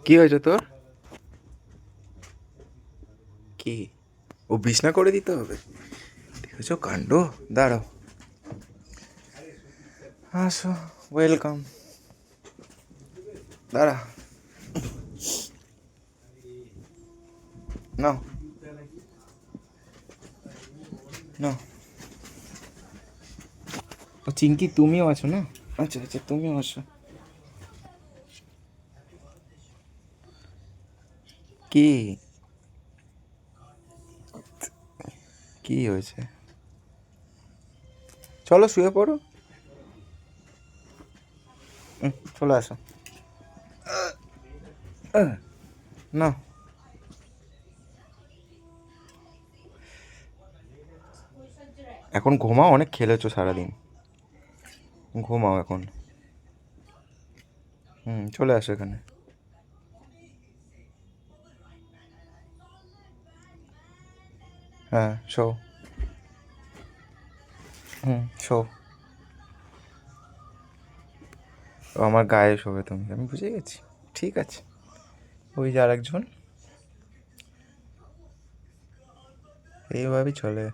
কি হয়েছে তোর? কি? ও বিছনা করে দিতে হবে? দেখেছো কাণ্ড। দাঁড়াও, আসো, ওয়েলকাম। দাঁড়া, নাও নাও। ও চিঙ্কি, তুমিও আছো না? আচ্ছা আচ্ছা, তুমিও আছো। কি? কি হয়েছে? চলো শুয়ে পড়ো। চলে আসো। নাও। এখন ঘুমাও, অনেক খেলেছো সারাদিন। ঘুমাও এখন। চলে আসো এখানে। হ্যাঁ, শো। শো। ও আমার গায়ে শোবে তুমি, আমি বুঝে গেছি। ঠিক আছে। ওই যে আরেকজন। এইভাবেই চলে।